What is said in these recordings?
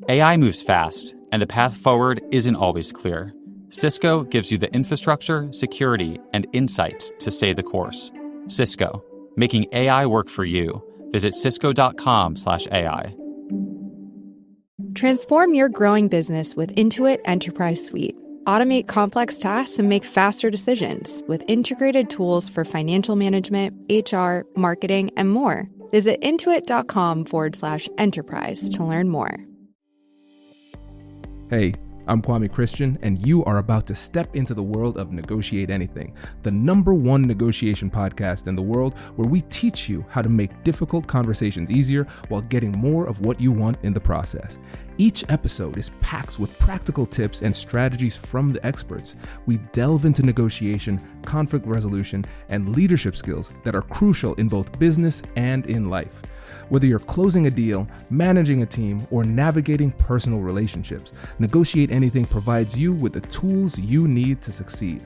AI moves fast, and the path forward isn't always clear. Cisco gives you the infrastructure, security, and insights to stay the course. Cisco, making AI work for you. Visit cisco.com/AI. Transform your growing business with Intuit Enterprise Suite. Automate complex tasks and make faster decisions with integrated tools for financial management, HR, marketing, and more. Visit intuit.com/enterprise to learn more. Hey, I'm Kwame Christian, and you are about to step into the world of Negotiate Anything, the #1 negotiation podcast in the world, where we teach you how to make difficult conversations easier while getting more of what you want in the process. Each episode is packed with practical tips and strategies from the experts. We delve into negotiation, conflict resolution, and leadership skills that are crucial in both business and in life. Whether you're closing a deal, managing a team, or navigating personal relationships, Negotiate Anything provides you with the tools you need to succeed.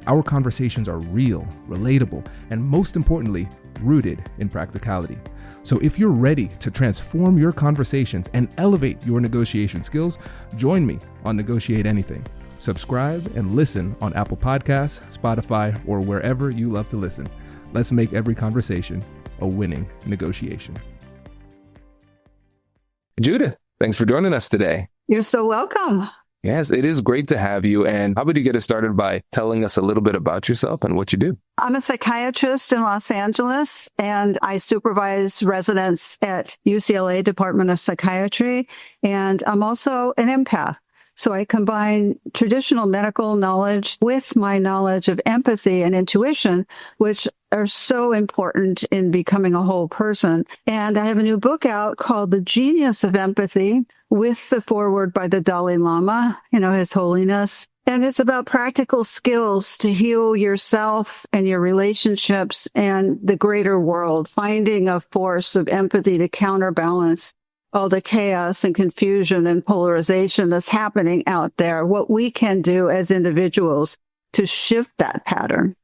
Our conversations are real, relatable, and most importantly, rooted in practicality. So if you're ready to transform your conversations and elevate your negotiation skills, join me on Negotiate Anything. Subscribe and listen on Apple Podcasts, Spotify, or wherever you love to listen. Let's make every conversation a winning negotiation. Judith, thanks for joining us today. You're so welcome. Yes, it is great to have you. And how about you get us started by telling us a little bit about yourself and what you do? I'm a psychiatrist in Los Angeles, and I supervise residents at UCLA Department of Psychiatry. And I'm also an empath. So I combine traditional medical knowledge with my knowledge of empathy and intuition, which are so important in becoming a whole person. And I have a new book out called The Genius of Empathy, with the foreword by the Dalai Lama, His Holiness. And it's about practical skills to heal yourself and your relationships and the greater world, finding a force of empathy to counterbalance all the chaos and confusion and polarization that's happening out there, what we can do as individuals to shift that pattern.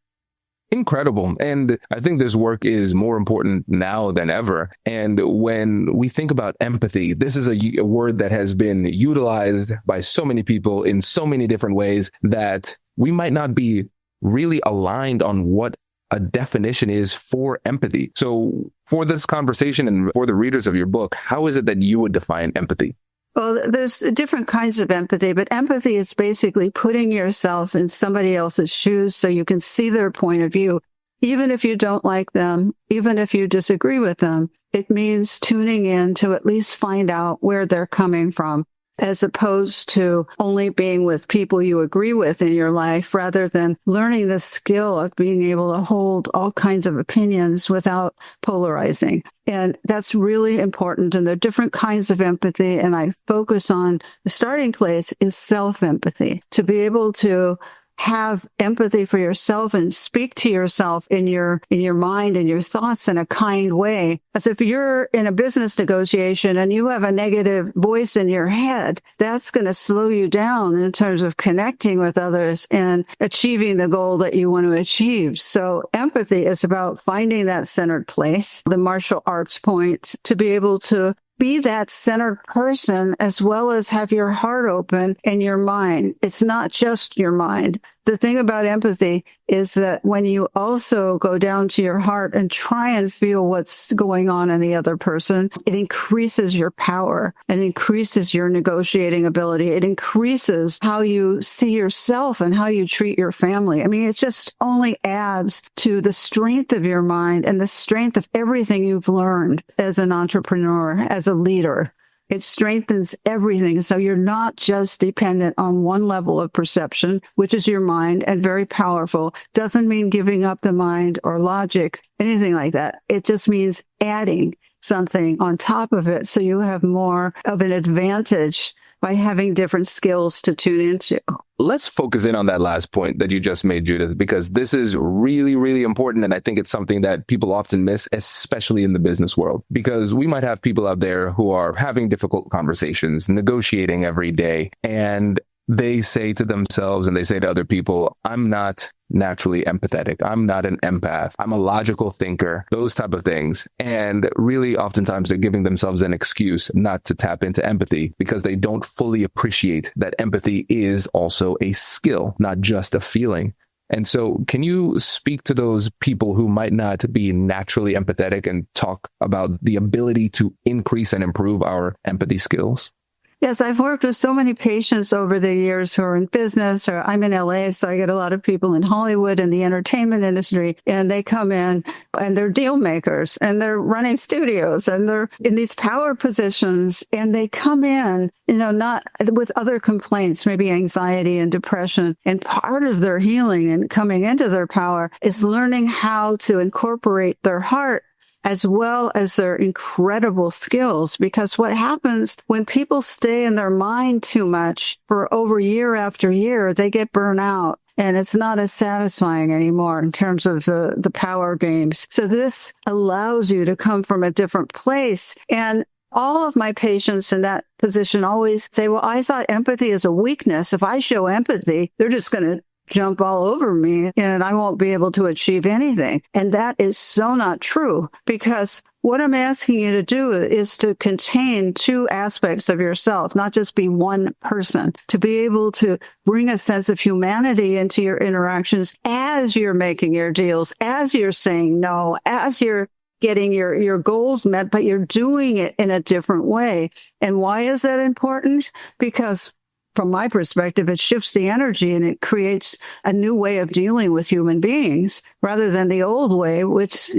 Incredible. And I think this work is more important now than ever. And when we think about empathy, this is a word that has been utilized by so many people in so many different ways that we might not be really aligned on what a definition is for empathy. So for this conversation and for the readers of your book, how is it that you would define empathy? Well, there's different kinds of empathy, but empathy is basically putting yourself in somebody else's shoes so you can see their point of view. Even if you don't like them, even if you disagree with them, it means tuning in to at least find out where they're coming from, as opposed to only being with people you agree with in your life, rather than learning the skill of being able to hold all kinds of opinions without polarizing. And that's really important. And there are different kinds of empathy. And I focus on the starting place is self-empathy, to be able to have empathy for yourself and speak to yourself in your mind and your thoughts in a kind way. As if you're in a business negotiation and you have a negative voice in your head, that's going to slow you down in terms of connecting with others and achieving the goal that you want to achieve. So empathy is about finding that centered place, the martial arts point, to be able to be that centered person as well as have your heart open and your mind. It's not just your mind. The thing about empathy is that when you also go down to your heart and try and feel what's going on in the other person, it increases your power and increases your negotiating ability. It increases how you see yourself and how you treat your family. I mean, it just only adds to the strength of your mind and the strength of everything you've learned as an entrepreneur, as a leader. It strengthens everything. So you're not just dependent on one level of perception, which is your mind, and very powerful. Doesn't mean giving up the mind or logic, anything like that. It just means adding something on top of it so you have more of an advantage by having different skills to tune into. Let's focus in on that last point that you just made, Judith, because this is really, really important. And I think it's something that people often miss, especially in the business world, because we might have people out there who are having difficult conversations, negotiating every day, and they say to themselves and they say to other people, I'm not naturally empathetic. I'm not an empath. I'm a logical thinker, those type of things. And really, oftentimes, they're giving themselves an excuse not to tap into empathy because they don't fully appreciate that empathy is also a skill, not just a feeling. And so can you speak to those people who might not be naturally empathetic and talk about the ability to increase and improve our empathy skills? Yes, I've worked with so many patients over the years who are in business, or I'm in LA, so I get a lot of people in Hollywood and the entertainment industry, and they come in and they're deal makers and they're running studios and they're in these power positions, and they come in, not with other complaints, maybe anxiety and depression. And part of their healing and coming into their power is learning how to incorporate their heart as well as their incredible skills. Because what happens when people stay in their mind too much for over year after year, they get burnt out. And it's not as satisfying anymore in terms of the power games. So this allows you to come from a different place. And all of my patients in that position always say, well, I thought empathy is a weakness. If I show empathy, they're just going to jump all over me and I won't be able to achieve anything. And that is so not true, because what I'm asking you to do is to contain two aspects of yourself, not just be one person, to be able to bring a sense of humanity into your interactions as you're making your deals, as you're saying no, as you're getting your goals met, but you're doing it in a different way. And why is that important? Because from my perspective, it shifts the energy and it creates a new way of dealing with human beings rather than the old way, which,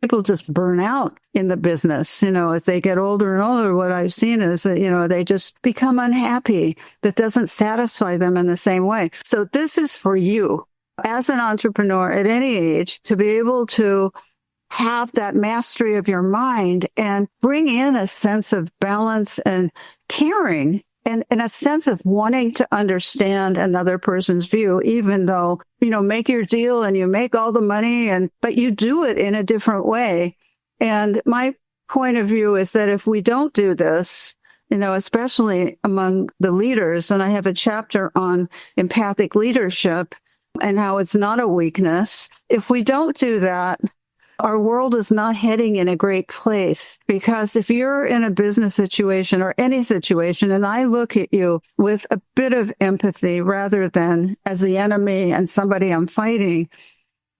people just burn out in the business. As they get older and older, what I've seen is that, they just become unhappy. That doesn't satisfy them in the same way. So this is for you as an entrepreneur at any age to be able to have that mastery of your mind and bring in a sense of balance and caring and a sense of wanting to understand another person's view, even though, make your deal and you make all the money, but you do it in a different way. And my point of view is that if we don't do this, especially among the leaders, and I have a chapter on empathic leadership and how it's not a weakness. If we don't do that, our world is not heading in a great place, because if you're in a business situation or any situation and I look at you with a bit of empathy rather than as the enemy and somebody I'm fighting,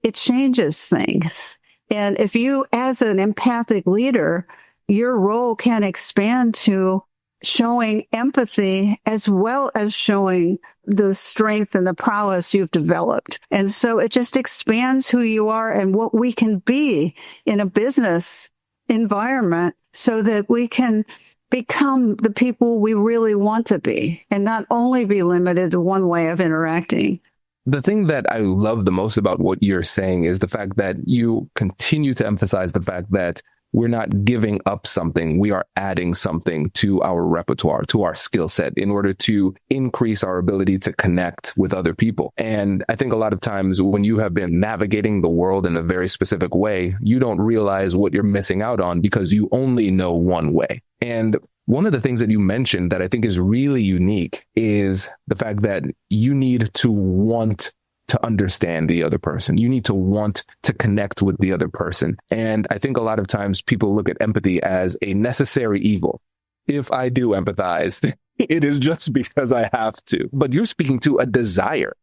it changes things. And if you, as an empathic leader, your role can expand to showing empathy as well as showing the strength and the prowess you've developed. And so it just expands who you are and what we can be in a business environment so that we can become the people we really want to be and not only be limited to one way of interacting. The thing that I love the most about what you're saying is the fact that you continue to emphasize the fact that we're not giving up something. We are adding something to our repertoire, to our skill set in order to increase our ability to connect with other people. And I think a lot of times when you have been navigating the world in a very specific way, you don't realize what you're missing out on because you only know one way. And one of the things that you mentioned that I think is really unique is the fact that you need to want to understand the other person. You need to want to connect with the other person. And I think a lot of times people look at empathy as a necessary evil. If I do empathize, it is just because I have to. But you're speaking to a desire.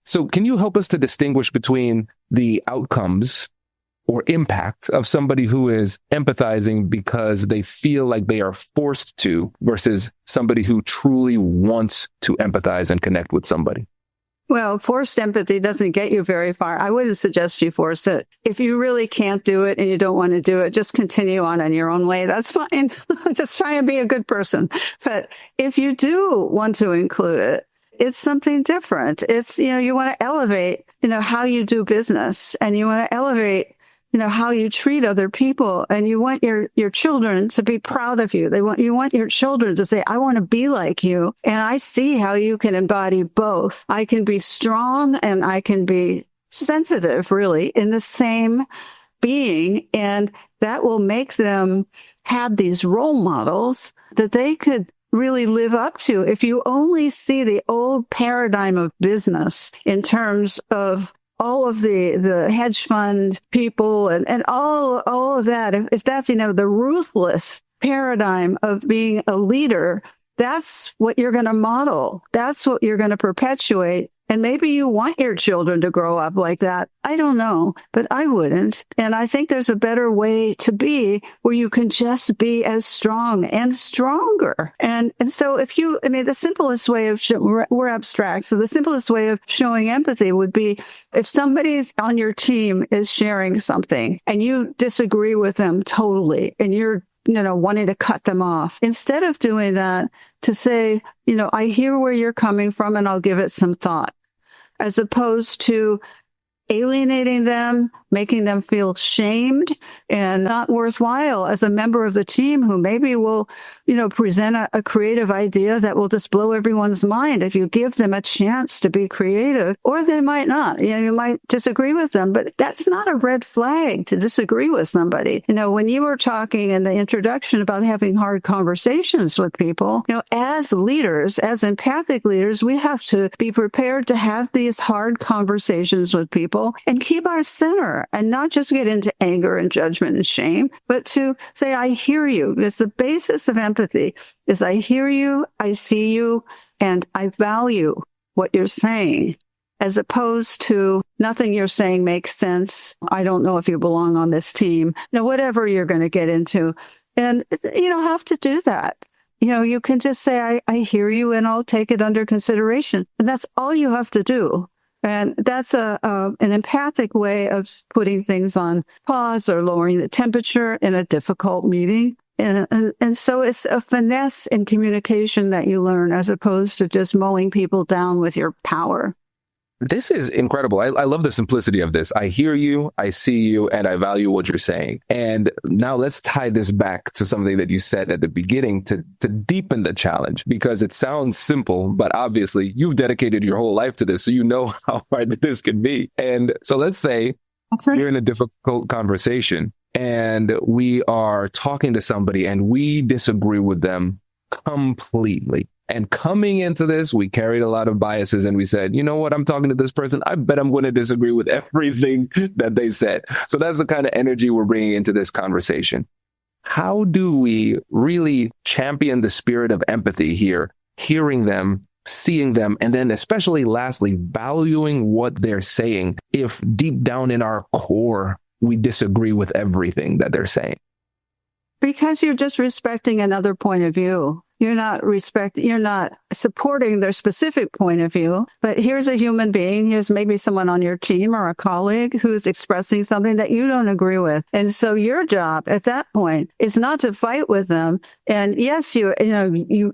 So can you help us to distinguish between the outcomes or impact of somebody who is empathizing because they feel like they are forced to versus somebody who truly wants to empathize and connect with somebody? Well, forced empathy doesn't get you very far. I wouldn't suggest you force it. If you really can't do it and you don't want to do it, just continue on in your own way. That's fine. Just try and be a good person. But if you do want to include it, it's something different. It's, you want to elevate, how you do business, and you want to elevate, how you treat other people, and you want your children to be proud of you. You want your children to say, I want to be like you. And I see how you can embody both. I can be strong and I can be sensitive, really, in the same being. And that will make them have these role models that they could really live up to. If you only see the old paradigm of business in terms of all of the hedge fund people and all of that, if that's, the ruthless paradigm of being a leader, that's what you're going to model. That's what you're going to perpetuate. And maybe you want your children to grow up like that. I don't know, but I wouldn't. And I think there's a better way to be where you can just be as strong and stronger. And so the simplest way of, we're abstract. So the simplest way of showing empathy would be if somebody's on your team is sharing something and you disagree with them totally and you're wanting to cut them off. Instead of doing that, to say, I hear where you're coming from and I'll give it some thought, as opposed to alienating them, making them feel shamed and not worthwhile as a member of the team who maybe will, present a creative idea that will just blow everyone's mind if you give them a chance to be creative, or they might not. You might disagree with them, but that's not a red flag to disagree with somebody. When you were talking in the introduction about having hard conversations with people, as leaders, as empathic leaders, we have to be prepared to have these hard conversations with people and keep our center and not just get into anger and judgment and shame, but to say, I hear you. It's the basis of empathy is I hear you, I see you, and I value what you're saying, as opposed to nothing you're saying makes sense. I don't know if you belong on this team. Whatever you're going to get into. And you don't have to do that. You can just say, I hear you and I'll take it under consideration. And that's all you have to do. And that's an empathic way of putting things on pause or lowering the temperature in a difficult meeting. And so it's a finesse in communication that you learn as opposed to just mowing people down with your power. This is incredible. I love the simplicity of this. I hear you, I see you, and I value what you're saying. And now let's tie this back to something that you said at the beginning to deepen the challenge, because it sounds simple, but obviously you've dedicated your whole life to this, so you know how hard this can be. And so let's say you're in a difficult conversation and we are talking to somebody and we disagree with them completely. And coming into this, we carried a lot of biases and we said, you know what, I'm talking to this person, I bet I'm going to disagree with everything that they said. So that's the kind of energy we're bringing into this conversation. How do we really champion the spirit of empathy here, hearing them, seeing them, and then especially lastly, valuing what they're saying if deep down in our core, we disagree with everything that they're saying? Because you're just respecting another point of view. You're not supporting their specific point of view, but here's a human being, here's maybe someone on your team or a colleague who's expressing something that you don't agree with. And so your job at that point is not to fight with them. And yes, you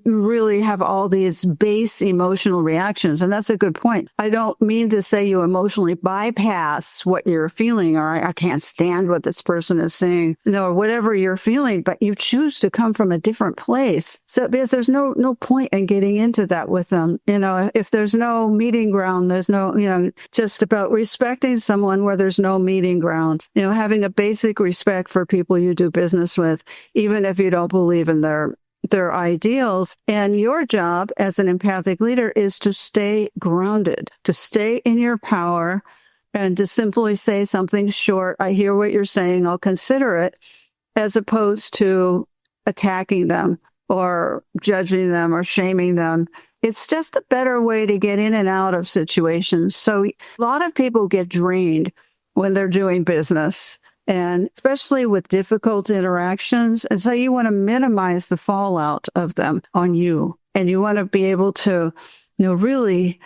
really have all these base emotional reactions. And that's a good point. I don't mean to say you emotionally bypass what you're feeling, or I can't stand what this person is saying, or whatever you're feeling, but you choose to come from a different place. So because there's no point in getting into that with them. If there's no meeting ground, there's no, just about respecting someone where there's no meeting ground, having a basic respect for people you do business with, even if you don't believe in their ideals. And your job as an empathic leader is to stay grounded, to stay in your power, and to simply say something short. I hear what you're saying, I'll consider it, as opposed to attacking them or judging them or shaming them. It's just a better way to get in and out of situations. So a lot of people get drained when they're doing business, and especially with difficult interactions. And so you want to minimize the fallout of them on you. And you want to be able to, really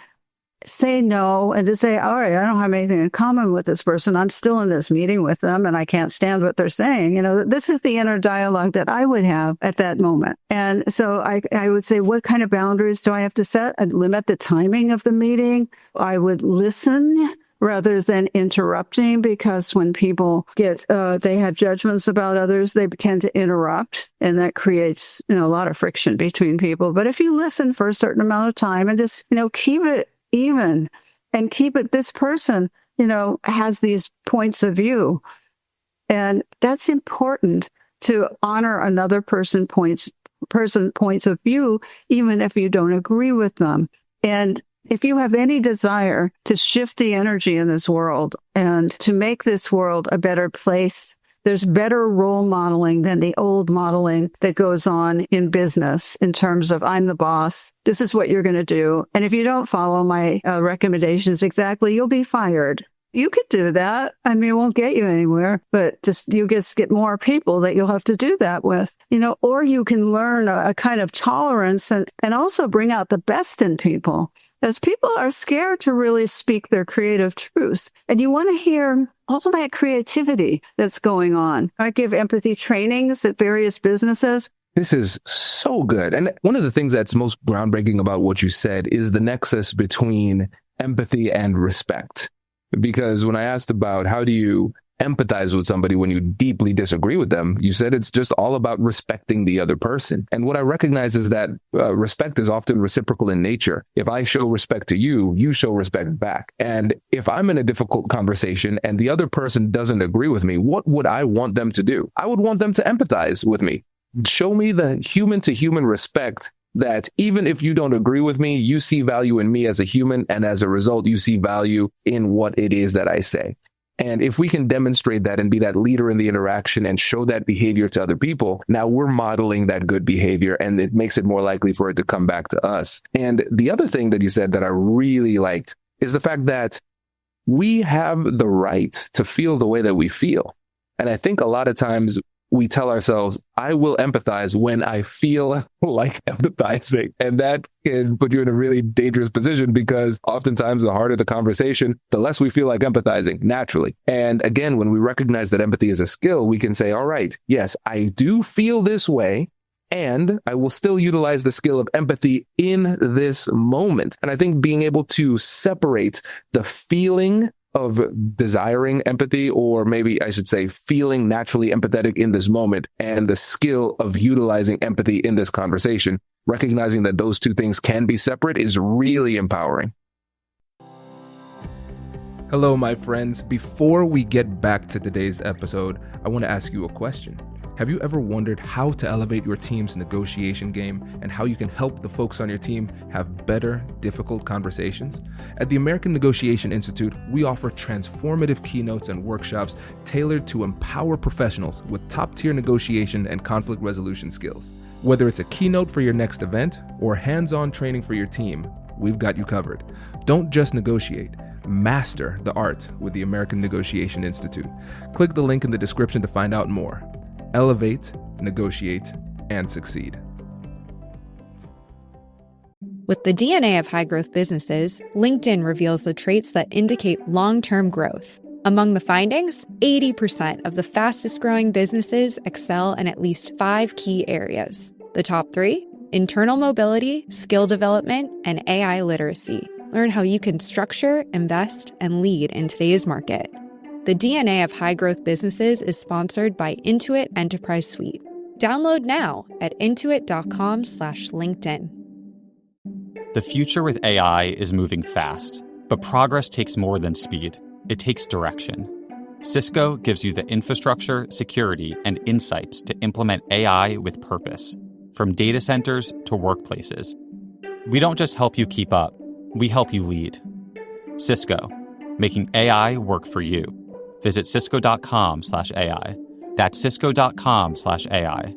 say no and to say, all right, I don't have anything in common with this person. I'm still in this meeting with them and I can't stand what they're saying. This is the inner dialogue that I would have at that moment. And so I would say, what kind of boundaries do I have to set? I'd limit the timing of the meeting. I would listen rather than interrupting, because when people they have judgments about others, they tend to interrupt, and that creates, a lot of friction between people. But if you listen for a certain amount of time and just, keep it even and keep it, this person, has these points of view. And that's important, to honor another person's points of view, even if you don't agree with them. And If you have any desire to shift the energy in this world and to make this world a better place, there's better role modeling than the old modeling that goes on in business in terms of I'm the boss. This is what you're going to do. And if you don't follow my recommendations exactly, you'll be fired. You could do that. I mean, it won't get you anywhere, but just you just get more people that you'll have to do that with, or you can learn a kind of tolerance and also bring out the best in people. As people are scared to really speak their creative truth. And you want to hear all that creativity that's going on. I give empathy trainings at various businesses. This is so good. And one of the things that's most groundbreaking about what you said is the nexus between empathy and respect. Because when I asked about how do you empathize with somebody when you deeply disagree with them, you said it's just all about respecting the other person. And what I recognize is that respect is often reciprocal in nature. If I show respect to you, you show respect back. And if I'm in a difficult conversation and the other person doesn't agree with me, what would I want them to do? I would want them to empathize with me. Show me the human to human respect that even if you don't agree with me, you see value in me as a human. And as a result, you see value in what it is that I say. And if we can demonstrate that and be that leader in the interaction and show that behavior to other people, now we're modeling that good behavior and it makes it more likely for it to come back to us. And the other thing that you said that I really liked is the fact that we have the right to feel the way that we feel. And I think a lot of times we tell ourselves, I will empathize when I feel like empathizing. And that can put you in a really dangerous position because oftentimes the harder the conversation, the less we feel like empathizing naturally. And again, when we recognize that empathy is a skill, we can say, all right, yes, I do feel this way. And I will still utilize the skill of empathy in this moment. And I think being able to separate the feeling of desiring empathy, or maybe I should say feeling naturally empathetic in this moment, and the skill of utilizing empathy in this conversation, recognizing that those two things can be separate is really empowering. Hello, my friends. Before we get back to today's episode, I want to ask you a question. Have you ever wondered how to elevate your team's negotiation game and how you can help the folks on your team have better, difficult conversations? At the American Negotiation Institute, we offer transformative keynotes and workshops tailored to empower professionals with top-tier negotiation and conflict resolution skills. Whether it's a keynote for your next event or hands-on training for your team, we've got you covered. Don't just negotiate. Master the art with the American Negotiation Institute. Click the link in the description to find out more. Elevate, negotiate, and succeed. With the DNA of high-growth businesses, LinkedIn reveals the traits that indicate long-term growth. Among the findings, 80% of the fastest-growing businesses excel in at least 5 key areas. The top 3: internal mobility, skill development, and AI literacy. Learn how you can structure, invest, and lead in today's market. The DNA of high-growth businesses is sponsored by Intuit Enterprise Suite. Download now at intuit.com/LinkedIn. The future with AI is moving fast, but progress takes more than speed. It takes direction. Cisco gives you the infrastructure, security, and insights to implement AI with purpose, from data centers to workplaces. We don't just help you keep up, we help you lead. Cisco, making AI work for you. Visit cisco.com/AI. That's cisco.com/AI.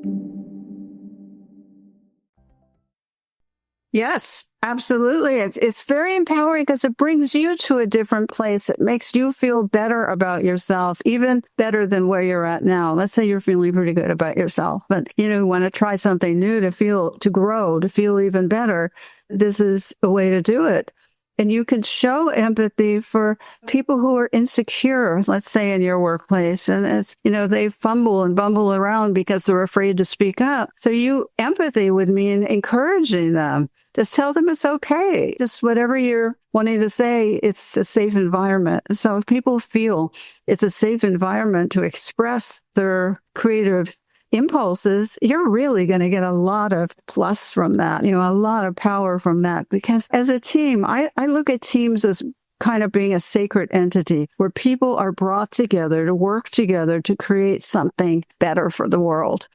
Yes, absolutely. It's very empowering because it brings you to a different place. It makes you feel better about yourself, even better than where you're at now. Let's say you're feeling pretty good about yourself, but you want to try something new to grow, to feel even better. This is a way to do it. And you can show empathy for people who are insecure, let's say in your workplace. And it's, they fumble and bumble around because they're afraid to speak up. So empathy would mean encouraging them. Just tell them it's okay. Just whatever you're wanting to say, it's a safe environment. So if people feel it's a safe environment to express their creative impulses, you're really going to get a lot of plus from that, a lot of power from that. Because as a team, I look at teams as kind of being a sacred entity where people are brought together to work together to create something better for the world.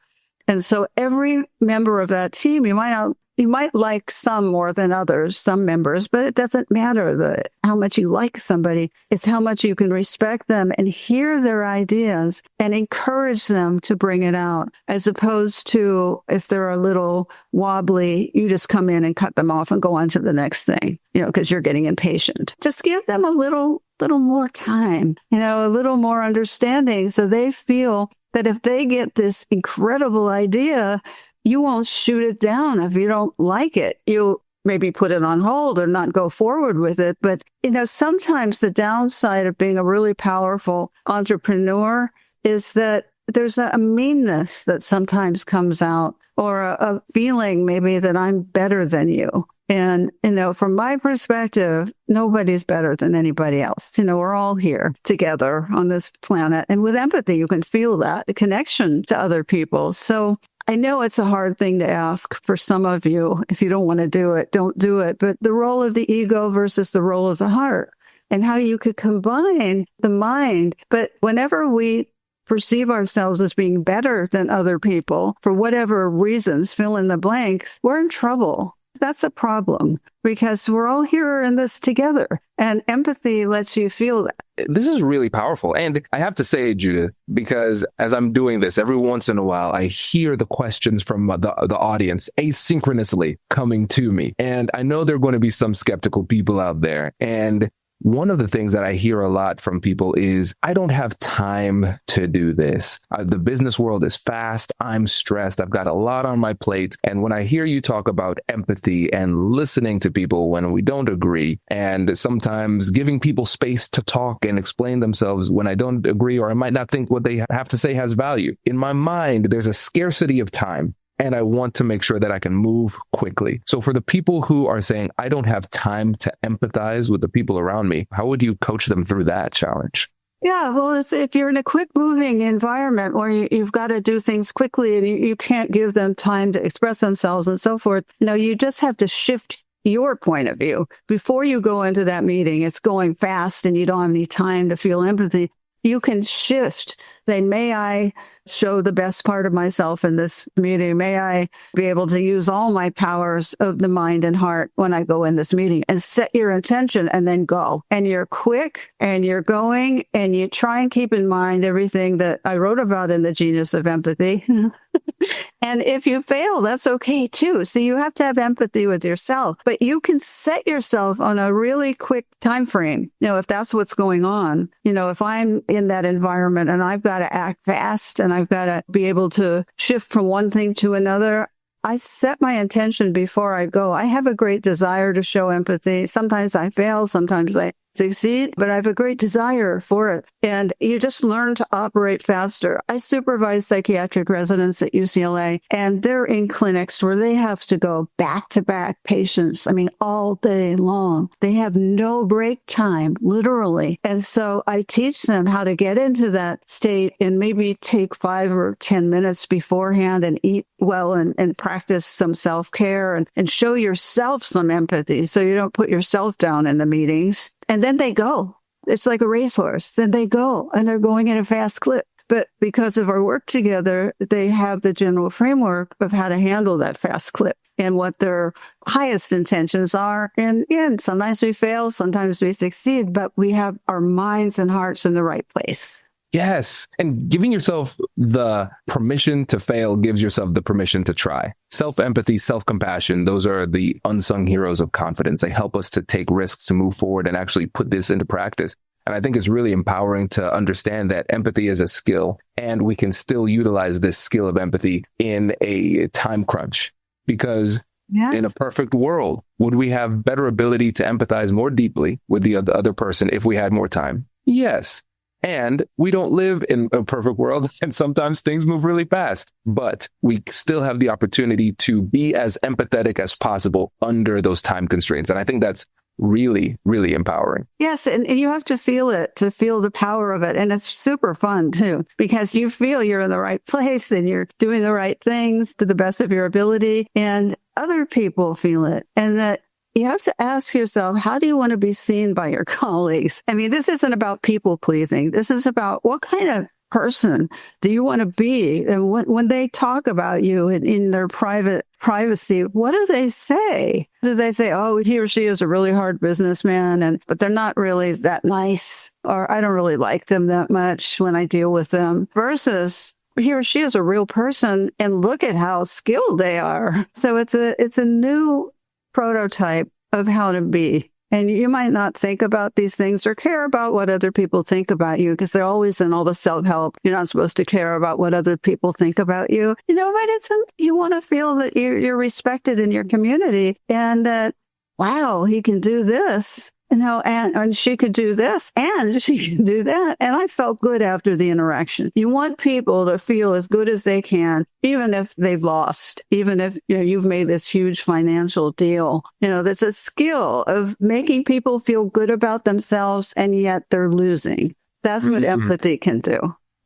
And so every member of that team, you might not You might like some more than others, some members, but it doesn't matter how much you like somebody. It's how much you can respect them and hear their ideas and encourage them to bring it out, as opposed to if they're a little wobbly, you just come in and cut them off and go on to the next thing, because you're getting impatient. Just give them a little more time, a little more understanding, so they feel that if they get this incredible idea, you won't shoot it down if you don't like it. You'll maybe put it on hold or not go forward with it. But, sometimes the downside of being a really powerful entrepreneur is that there's a meanness that sometimes comes out, or a feeling maybe that I'm better than you. And, from my perspective, nobody's better than anybody else. We're all here together on this planet. And with empathy, you can feel that, the connection to other people. So I know it's a hard thing to ask for some of you. If you don't want to do it, don't do it. But the role of the ego versus the role of the heart, and how you could combine the mind. But whenever we perceive ourselves as being better than other people, for whatever reasons, fill in the blanks, we're in trouble. That's a problem, because we're all here in this together, and empathy lets you feel that. This is really powerful. And I have to say, Judith, because as I'm doing this, every once in a while, I hear the questions from the audience asynchronously coming to me. And I know there are going to be some skeptical people out there. And one of the things that I hear a lot from people is, I don't have time to do this. The business world is fast. I'm stressed. I've got a lot on my plate. And when I hear you talk about empathy and listening to people when we don't agree, and sometimes giving people space to talk and explain themselves when I don't agree, or I might not think what they have to say has value, in my mind, there's a scarcity of time. And I want to make sure that I can move quickly. So for the people who are saying, I don't have time to empathize with the people around me, how would you coach them through that challenge? Yeah, well, if you're in a quick moving environment where you've got to do things quickly and you can't give them time to express themselves and so forth, you just have to shift your point of view. Before you go into that meeting, it's going fast and you don't have any time to feel empathy. You can shift. May I show the best part of myself in this meeting? May I be able to use all my powers of the mind and heart when I go in this meeting? And set your intention and then go. And you're quick and you're going, and you try and keep in mind everything that I wrote about in The Genius of Empathy. And if you fail, that's okay too. So you have to have empathy with yourself, but you can set yourself on a really quick time frame. If that's what's going on, if I'm in that environment and I've got to act fast and I've got to be able to shift from one thing to another, I set my intention before I go. I have a great desire to show empathy. Sometimes I fail, sometimes I succeed, but I have a great desire for it. And you just learn to operate faster. I supervise psychiatric residents at UCLA, and they're in clinics where they have to go back-to-back patients. All day long. They have no break time, literally. And so I teach them how to get into that state and maybe take 5 or 10 minutes beforehand and eat well and practice some self-care and show yourself some empathy so you don't put yourself down in the meetings. And then they go. It's like a racehorse. Then they go, and they're going in a fast clip. But because of our work together, they have the general framework of how to handle that fast clip and what their highest intentions are. And again, sometimes we fail, sometimes we succeed, but we have our minds and hearts in the right place. Yes. And giving yourself the permission to fail gives yourself the permission to try. Self-empathy, self-compassion, those are the unsung heroes of confidence. They help us to take risks, to move forward and actually put this into practice. And I think it's really empowering to understand that empathy is a skill, and we can still utilize this skill of empathy in a time crunch. Because in a perfect world, would we have better ability to empathize more deeply with the other person if we had more time? Yes. And we don't live in a perfect world, and sometimes things move really fast, but we still have the opportunity to be as empathetic as possible under those time constraints. And I think that's really, really empowering. Yes. And you have to feel it, to feel the power of it. And it's super fun too, because you feel you're in the right place and you're doing the right things to the best of your ability, and other people feel it. And that you have to ask yourself, how do you want to be seen by your colleagues? This isn't about people pleasing. This is about what kind of person do you want to be? And when they talk about you in their privacy, what do they say? Do they say, oh, he or she is a really hard businessman, but they're not really that nice, or I don't really like them that much when I deal with them, versus he or she is a real person and look at how skilled they are. So it's a new prototype of how to be. And you might not think about these things or care about what other people think about you, because they're always in all the self-help. You're not supposed to care about what other people think about you. But you want to feel that you're respected in your community, and that, wow, he can do this. And she could do this, and she can do that. And I felt good after the interaction. You want people to feel as good as they can, even if they've lost, even if, you've made this huge financial deal. There's a skill of making people feel good about themselves, and yet they're losing. That's what empathy can do.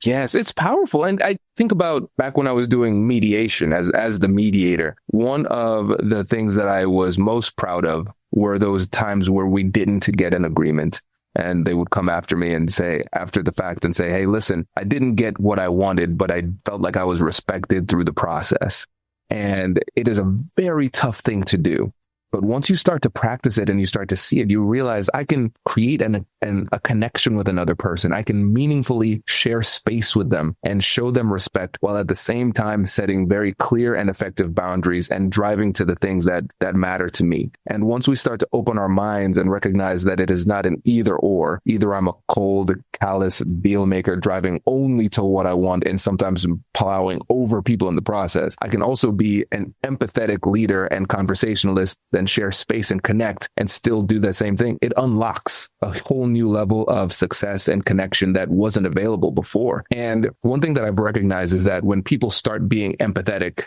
Yes, it's powerful. And I think about back when I was doing mediation as the mediator, one of the things that I was most proud of were those times where we didn't get an agreement. And they would come after me and say, after the fact, and say, hey, listen, I didn't get what I wanted, but I felt like I was respected through the process. And it is a very tough thing to do. But once you start to practice it and you start to see it, you realize I can create a connection with another person. I can meaningfully share space with them and show them respect, while at the same time setting very clear and effective boundaries and driving to the things that matter to me. And once we start to open our minds and recognize that it is not an either or, either I'm a cold, callous deal maker driving only to what I want and sometimes plowing over people in the process, I can also be an empathetic leader and conversationalist and share space and connect and still do the same thing. It unlocks a whole new level of success and connection that wasn't available before. And one thing that I've recognized is that when people start being empathetic,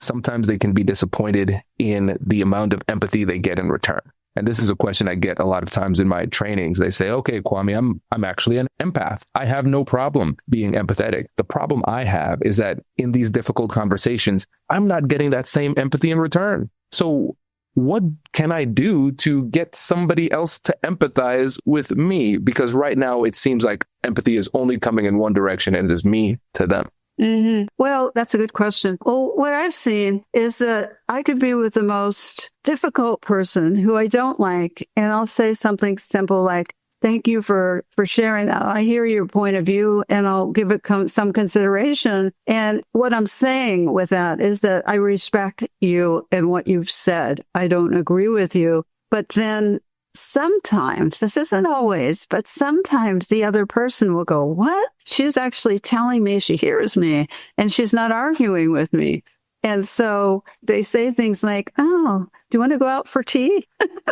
sometimes they can be disappointed in the amount of empathy they get in return. And this is a question I get a lot of times in my trainings. They say, okay, Kwame, I'm actually an empath. I have no problem being empathetic. The problem I have is that in these difficult conversations, I'm not getting that same empathy in return. So what can I do to get somebody else to empathize with me? Because right now it seems like empathy is only coming in one direction, and it is me to them. Mm-hmm. Well, that's a good question. Well, what I've seen is that I could be with the most difficult person who I don't like, and I'll say something simple like, thank you for sharing that. I hear your point of view, and I'll give it some consideration. And what I'm saying with that is that I respect you and what you've said. I don't agree with you. But then sometimes, this isn't always, but sometimes the other person will go, what? She's actually telling me she hears me, and she's not arguing with me. And so they say things like, oh, do you want to go out for tea?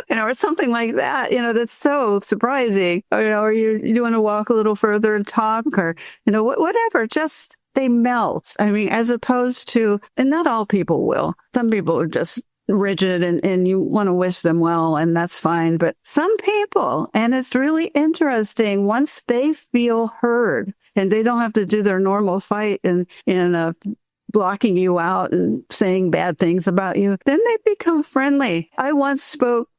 Or something like that, that's so surprising. Or you want to walk a little further and talk, or, whatever, just they melt. I mean, as opposed to, and not all people will. Some people are just rigid and you want to wish them well, and that's fine. But some people, and it's really interesting, once they feel heard and they don't have to do their normal fight in blocking you out and saying bad things about you, then they become friendly. I once spoke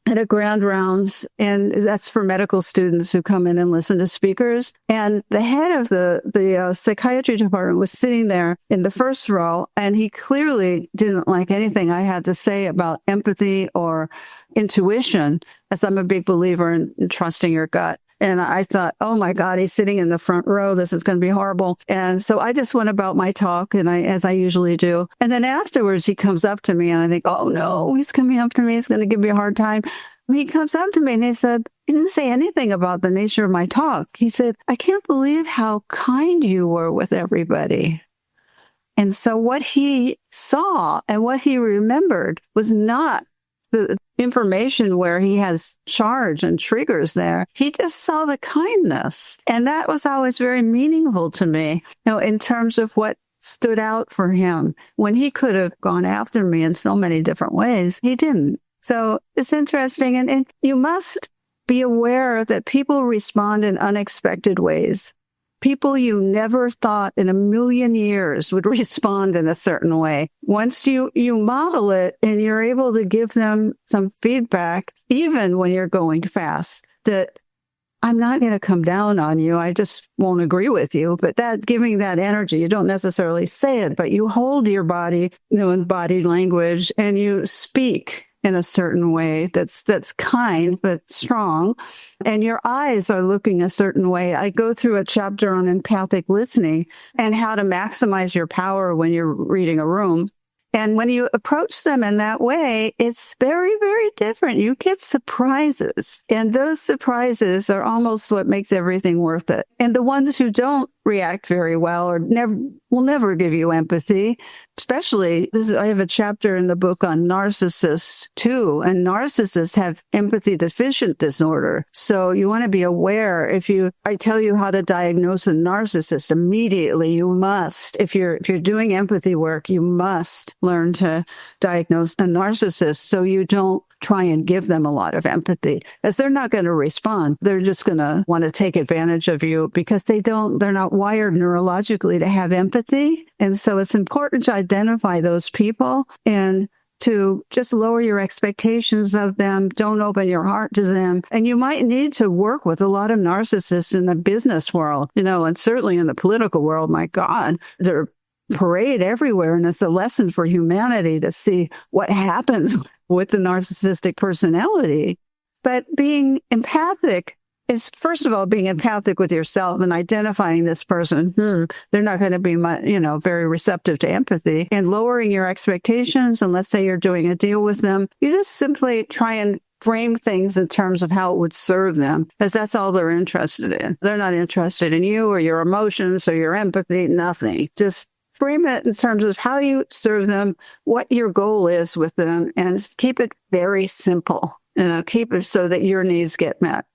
at a grand rounds, and that's for medical students who come in and listen to speakers. And the head of the psychiatry department was sitting there in the first row, and he clearly didn't like anything I had to say about empathy or intuition, as I'm a big believer in trusting your gut. And I thought, oh my God, he's sitting in the front row. This is going to be horrible. And so I just went about my talk, and as I usually do. And then afterwards, he comes up to me, and I think, oh no, he's coming up to me. He's going to give me a hard time. And he comes up to me and he didn't say anything about the nature of my talk. He said, I can't believe how kind you were with everybody. And so what he saw and what he remembered was not the information where he has charge and triggers there. He just saw the kindness. And that was always very meaningful to me, in terms of what stood out for him. When he could have gone after me in so many different ways, he didn't. So it's interesting. And you must be aware that people respond in unexpected ways. People you never thought in a million years would respond in a certain way. Once you model it and you're able to give them some feedback, even when you're going fast, that I'm not going to come down on you. I just won't agree with you. But that giving that energy, you don't necessarily say it, but you hold your body, in body language, and you speak in a certain way that's kind but strong, and your eyes are looking a certain way. I go through a chapter on empathic listening and how to maximize your power when you're reading a room. And when you approach them in that way, it's very, very different. You get surprises. And those surprises are almost what makes everything worth it. And the ones who don't react very well or will never give you empathy, especially I have a chapter in the book on narcissists too. And narcissists have empathy deficient disorder. So you want to be aware. I tell you how to diagnose a narcissist immediately, you must. If you're doing empathy work, you must learn to diagnose a narcissist so you don't try and give them a lot of empathy, as they're not going to respond. They're just going to want to take advantage of you because they're not wired neurologically to have empathy. And so it's important to identify those people and to just lower your expectations of them. Don't open your heart to them. And you might need to work with a lot of narcissists in the business world, and certainly in the political world. My God, they're parade everywhere. And it's a lesson for humanity to see what happens with the narcissistic personality. But being empathic is, first of all, being empathic with yourself and identifying this person. They're not going to be, very receptive to empathy, and lowering your expectations. And let's say you're doing a deal with them, you just simply try and frame things in terms of how it would serve them, because that's all they're interested in. They're not interested in you or your emotions or your empathy, nothing. Just frame it in terms of how you serve them, what your goal is with them, and keep it very simple. Keep it so that your needs get met.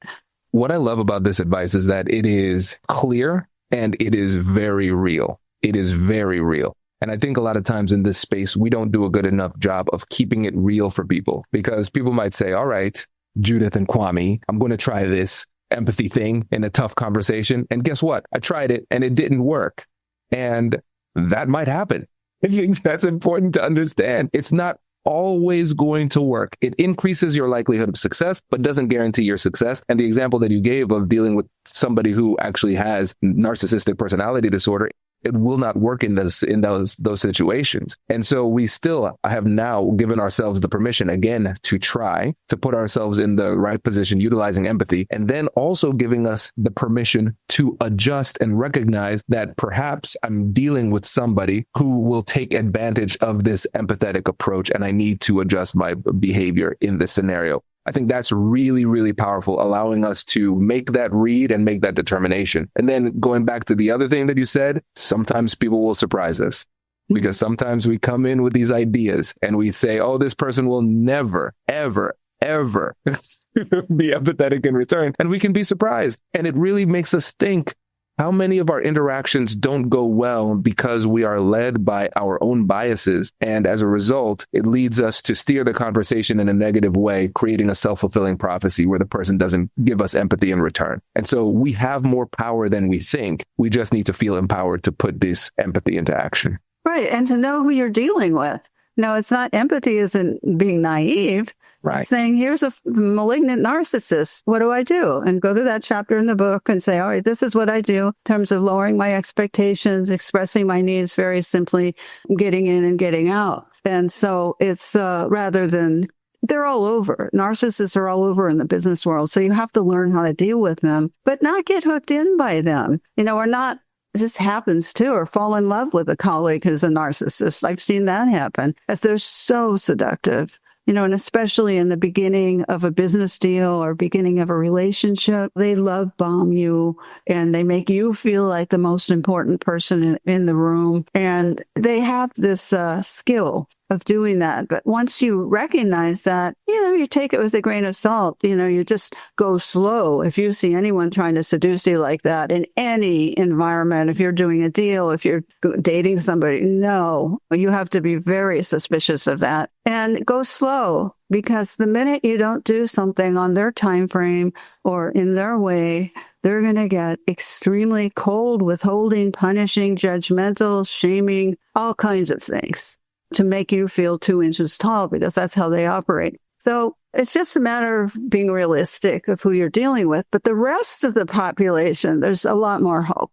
What I love about this advice is that it is clear and it is very real. It is very real. And I think a lot of times in this space, we don't do a good enough job of keeping it real for people, because people might say, all right, Judith and Kwame, I'm going to try this empathy thing in a tough conversation. And guess what? I tried it and it didn't work. And that might happen. I think that's important to understand. It's not always going to work. It increases your likelihood of success, but doesn't guarantee your success. And the example that you gave of dealing with somebody who actually has narcissistic personality disorder, it will not work in those situations. And so we still have now given ourselves the permission again to try to put ourselves in the right position, utilizing empathy, and then also giving us the permission to adjust and recognize that perhaps I'm dealing with somebody who will take advantage of this empathetic approach, and I need to adjust my behavior in this scenario. I think that's really, really powerful, allowing us to make that read and make that determination. And then going back to the other thing that you said, sometimes people will surprise us, because sometimes we come in with these ideas and we say, oh, this person will never, ever, ever be empathetic in return. And we can be surprised. And it really makes us think, how many of our interactions don't go well because we are led by our own biases? And as a result, it leads us to steer the conversation in a negative way, creating a self-fulfilling prophecy where the person doesn't give us empathy in return. And so we have more power than we think. We just need to feel empowered to put this empathy into action. Right. And to know who you're dealing with. No, it's not, empathy isn't being naive. Right. It's saying, here's a malignant narcissist. What do I do? And go to that chapter in the book and say, all right, this is what I do in terms of lowering my expectations, expressing my needs very simply, getting in and getting out. And so it's rather than, they're all over. Narcissists are all over in the business world. So you have to learn how to deal with them, but not get hooked in by them, or not. This happens too, or fall in love with a colleague who's a narcissist. I've seen that happen, as they're so seductive, and especially in the beginning of a business deal or beginning of a relationship, they love bomb you and they make you feel like the most important person in the room. And they have this skill of doing that. But once you recognize that, you take it with a grain of salt. You just go slow. If you see anyone trying to seduce you like that in any environment, if you're doing a deal, if you're dating somebody, no, you have to be very suspicious of that and go slow, because the minute you don't do something on their time frame or in their way, they're going to get extremely cold, withholding, punishing, judgmental, shaming, all kinds of things to make you feel 2 inches tall, because that's how they operate. So it's just a matter of being realistic of who you're dealing with. But the rest of the population, there's a lot more hope.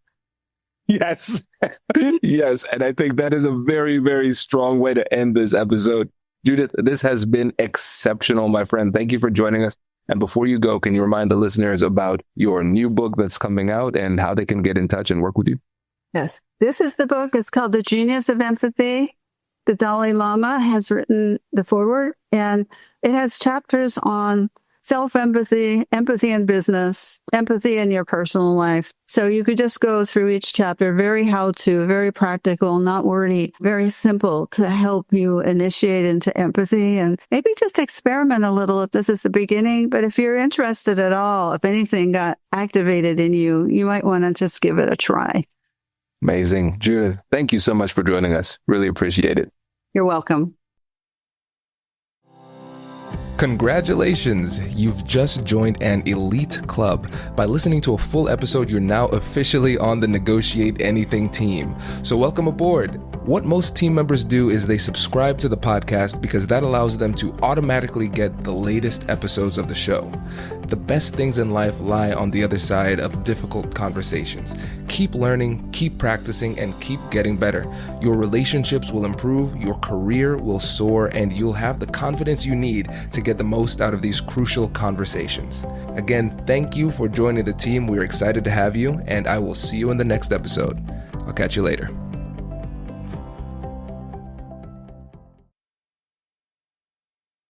Yes. Yes. And I think that is a very, very strong way to end this episode. Judith, this has been exceptional, my friend. Thank you for joining us. And before you go, can you remind the listeners about your new book that's coming out and how they can get in touch and work with you? Yes. This is the book. It's called The Genius of Empathy. The Dalai Lama has written the foreword, and it has chapters on self-empathy, empathy in business, empathy in your personal life. So you could just go through each chapter, very how-to, very practical, not wordy, very simple to help you initiate into empathy and maybe just experiment a little if this is the beginning. But if you're interested at all, if anything got activated in you, you might want to just give it a try. Amazing. Judith, thank you so much for joining us. Really appreciate it. You're welcome. Congratulations! You've just joined an elite club. By listening to a full episode, you're now officially on the Negotiate Anything team. So welcome aboard. What most team members do is they subscribe to the podcast because that allows them to automatically get the latest episodes of the show. The best things in life lie on the other side of difficult conversations. Keep learning, keep practicing, and keep getting better. Your relationships will improve, your career will soar, and you'll have the confidence you need to get the most out of these crucial conversations. Again, thank you for joining the team. We're excited to have you, and I will see you in the next episode. I'll catch you later.